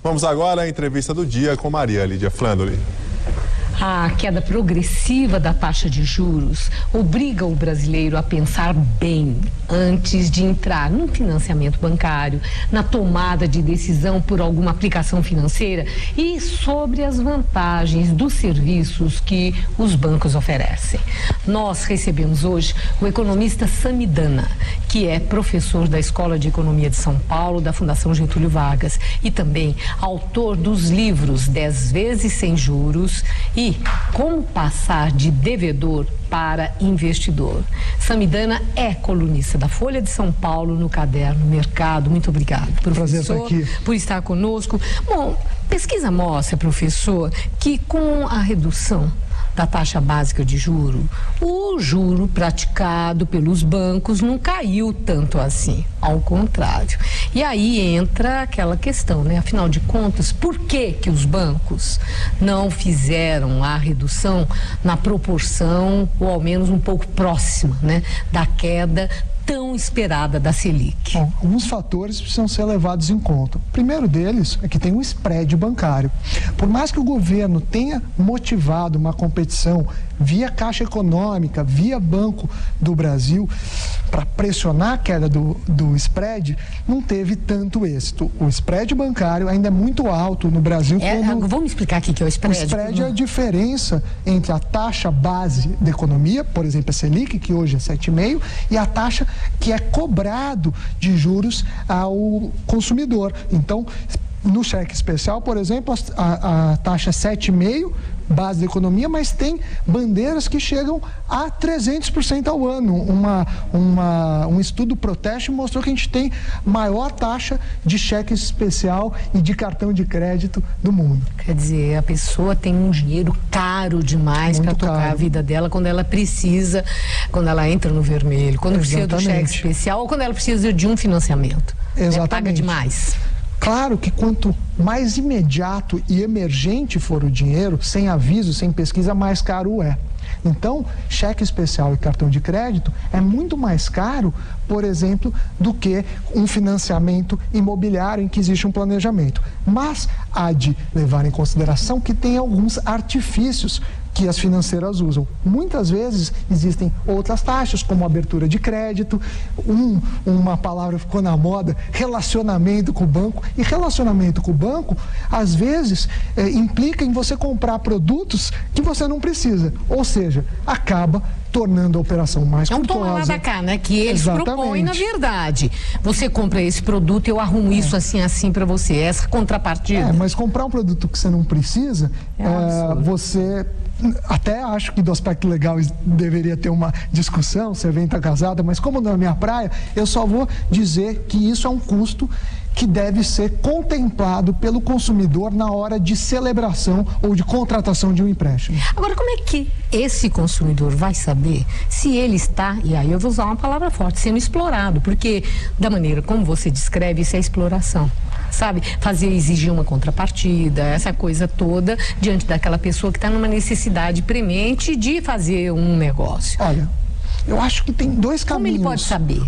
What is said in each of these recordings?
Vamos agora à entrevista do dia com Maria Lídia Flandoli. A queda progressiva da taxa de juros obriga o brasileiro a pensar bem antes de entrar num financiamento bancário, na tomada de decisão por alguma aplicação financeira e sobre as vantagens dos serviços que os bancos oferecem. Nós recebemos hoje o economista Samidana, que é professor da Escola de Economia de São Paulo, da Fundação Getúlio Vargas, e também autor dos livros 10 vezes sem juros e Como passar de devedor para investidor. Samidana é colunista da Folha de São Paulo no caderno Mercado. Muito obrigado, professor, por estar conosco. Bom, pesquisa mostra, professor, que com a redução da taxa básica de juro, o juro praticado pelos bancos não caiu tanto assim, ao contrário. E aí entra aquela questão, né? Afinal de contas, por que os bancos não fizeram a redução na proporção, ou ao menos um pouco próxima, né, da queda tão esperada da Selic? Bom, alguns fatores precisam ser levados em conta. O primeiro deles é que tem um spread bancário. Por mais que o governo tenha motivado uma competição via Caixa Econômica, via Banco do Brasil, para pressionar a queda do spread, não teve tanto êxito. O spread bancário ainda é muito alto no Brasil. Vamos explicar aqui o que é o spread. O spread é a diferença entre a taxa base da economia, por exemplo, a Selic, que hoje é 7,5%, e a taxa que é cobrado de juros ao consumidor. Então, no cheque especial, por exemplo, a taxa é 7,5%, base da economia, mas tem bandeiras que chegam a 300% ao ano. Um estudo Proteste mostrou que a gente tem maior taxa de cheque especial e de cartão de crédito do mundo. Quer dizer, a pessoa tem um dinheiro caro demais para tocar a vida dela quando ela precisa, quando ela entra no vermelho, quando precisa do cheque especial ou quando ela precisa de um financiamento. Exatamente. Paga demais. Claro que quanto mais imediato e emergente for o dinheiro, sem aviso, sem pesquisa, mais caro é. Então, cheque especial e cartão de crédito é muito mais caro, por exemplo, do que um financiamento imobiliário em que existe um planejamento. Mas há de levar em consideração que tem alguns artifícios que as financeiras usam. Muitas vezes existem outras taxas, como abertura de crédito, uma palavra ficou na moda, relacionamento com o banco. E relacionamento com o banco, às vezes, implica em você comprar produtos que você não precisa. Ou seja, acaba tornando a operação mais custosa. É um toma lá da cá, né? Que eles propõem, na verdade. Você compra esse produto, eu arrumo isso assim para você. Essa contrapartida. Mas comprar um produto que você não precisa, você... Até acho que do aspecto legal deveria ter uma discussão, se vem estar casada, mas como não é minha praia, eu só vou dizer que isso é um custo que deve ser contemplado pelo consumidor na hora de celebração ou de contratação de um empréstimo. Agora, como é que esse consumidor vai saber se ele está, e aí eu vou usar uma palavra forte, sendo explorado? Porque da maneira como você descreve, isso é exploração. Sabe, exigir uma contrapartida, essa coisa toda, diante daquela pessoa que está numa necessidade premente de fazer um negócio. Olha, eu acho que tem dois caminhos. Como ele pode saber?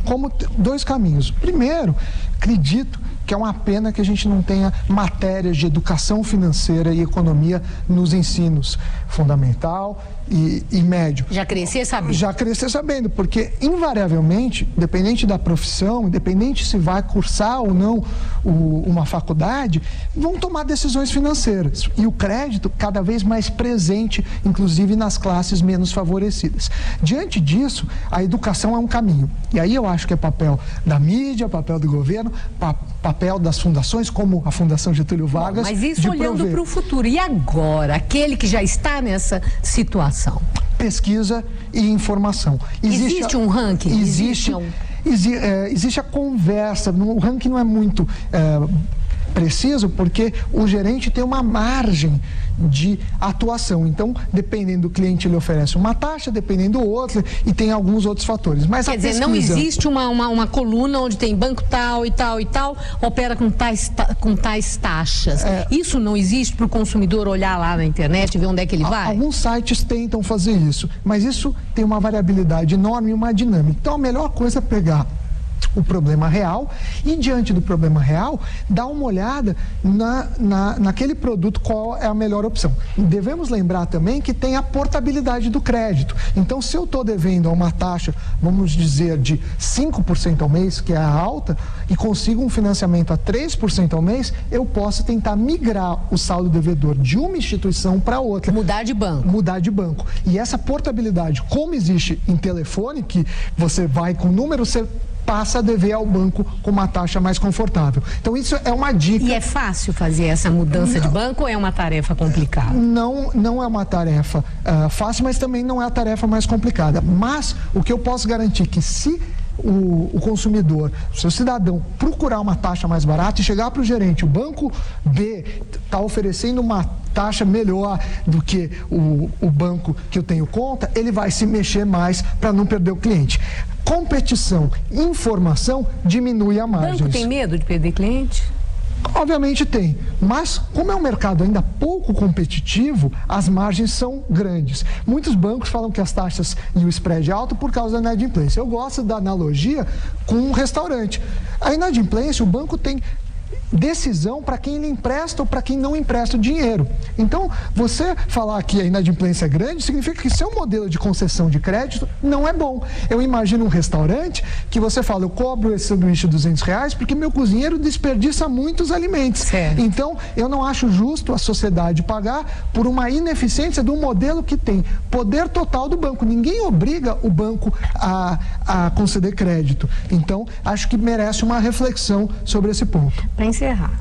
Dois caminhos. Primeiro, acredito que é uma pena que a gente não tenha matérias de educação financeira e economia nos ensinos fundamental e médio. Já crescer sabendo. Já crescer sabendo, porque invariavelmente, independente da profissão, independente se vai cursar ou não uma faculdade, vão tomar decisões financeiras. E o crédito cada vez mais presente, inclusive nas classes menos favorecidas. Diante disso, a educação é um caminho. E aí eu acho que é papel da mídia, papel do governo, papel das fundações, como a Fundação Getúlio Vargas. Mas isso olhando para o futuro. E agora, aquele que já está nessa situação? Pesquisa e informação. Existe um ranking? Existe a conversa. O ranking não é muito preciso, porque o gerente tem uma margem de atuação. Então, dependendo do cliente, ele oferece uma taxa, dependendo do outro, e tem alguns outros fatores. Mas quer dizer, não existe uma coluna onde tem banco tal e tal e tal, opera com tais taxas. Isso não existe para o consumidor olhar lá na internet e ver onde é que ele vai? Alguns sites tentam fazer isso, mas isso tem uma variabilidade enorme e uma dinâmica. Então, a melhor coisa é pegar o problema real e, diante do problema real, dá uma olhada naquele produto, qual é a melhor opção. E devemos lembrar também que tem a portabilidade do crédito. Então, se eu estou devendo a uma taxa, vamos dizer, de 5% ao mês, que é a alta, e consigo um financiamento a 3% ao mês, eu posso tentar migrar o saldo devedor de uma instituição para outra. Mudar de banco. Mudar de banco. E essa portabilidade, como existe em telefone, que você vai com o número, você passa a dever ao banco com uma taxa mais confortável. Então, isso é uma dica. E é fácil fazer essa mudança de banco ou é uma tarefa complicada? Não é uma tarefa fácil, mas também não é a tarefa mais complicada. Mas o que eu posso garantir que se o consumidor, o seu cidadão, procurar uma taxa mais barata e chegar para o gerente, o banco B está oferecendo uma taxa melhor do que o banco que eu tenho conta, ele vai se mexer mais para não perder o cliente. Competição, informação diminui a margem. O banco tem medo de perder cliente? Obviamente tem, mas como é um mercado ainda pouco competitivo, as margens são grandes. Muitos bancos falam que as taxas e o spread é alto por causa da inadimplência. Eu gosto da analogia com um restaurante. A inadimplência, o banco tem decisão para quem ele empresta ou para quem não empresta o dinheiro. Então, você falar que a inadimplência é grande significa que seu modelo de concessão de crédito não é bom. Eu imagino um restaurante que você fala, eu cobro esse sanduíche R$200 porque meu cozinheiro desperdiça muitos alimentos. Certo. Então, eu não acho justo a sociedade pagar por uma ineficiência do modelo que tem poder total do banco. Ninguém obriga o banco a conceder crédito. Então, acho que merece uma reflexão sobre esse ponto. Para encerrar,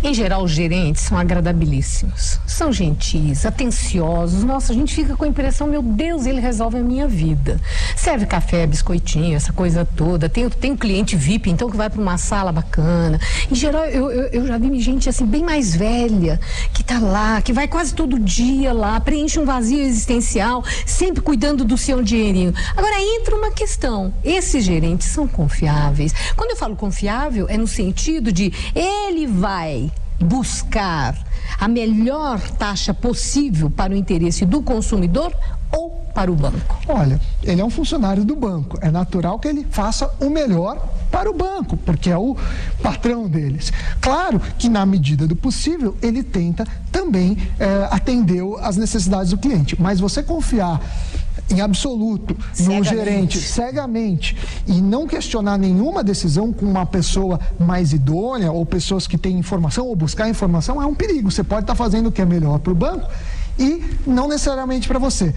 em geral os gerentes são agradabilíssimos, são gentis, atenciosos. Nossa, a gente fica com a impressão, meu Deus, ele resolve a minha vida. Serve café, biscoitinho, essa coisa toda. Tem um cliente VIP, então, que vai para uma sala bacana. Em geral, eu já vi gente assim, bem mais velha, que tá lá, que vai quase todo dia lá, preenche um vazio existencial, sempre cuidando do seu dinheirinho. Agora, entra uma questão, esses gerentes são confiáveis. Quando eu falo confiável, é no sentido de ele vai buscar a melhor taxa possível para o interesse do consumidor ou para o banco? Olha, ele é um funcionário do banco. É natural que ele faça o melhor para o banco, porque é o patrão deles. Claro que, na medida do possível, ele tenta também atender às necessidades do cliente. Mas você confiar em absoluto no gerente cegamente e não questionar nenhuma decisão com uma pessoa mais idônea ou pessoas que têm informação ou buscar informação é um perigo. Você pode estar fazendo o que é melhor para o banco e não necessariamente para você.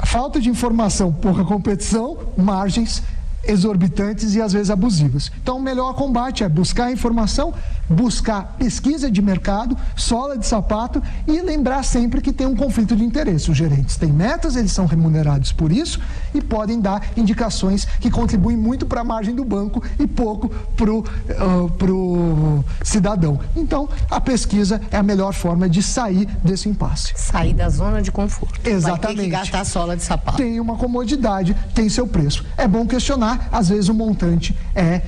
Falta de informação, pouca competição, margens exorbitantes e às vezes abusivas. Então, o melhor combate é buscar informação, buscar pesquisa de mercado, sola de sapato e lembrar sempre que tem um conflito de interesse. Os gerentes têm metas, eles são remunerados por isso e podem dar indicações que contribuem muito para a margem do banco e pouco para o cidadão. Então, a pesquisa é a melhor forma de sair desse impasse. Sair da zona de conforto. Exatamente. Vai ter que gastar sola de sapato. Tem uma comodidade, tem seu preço. É bom questionar, às vezes o montante é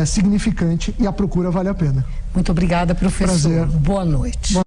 significante e a procura vale a pena. Muito obrigada, professor. Prazer. Boa noite.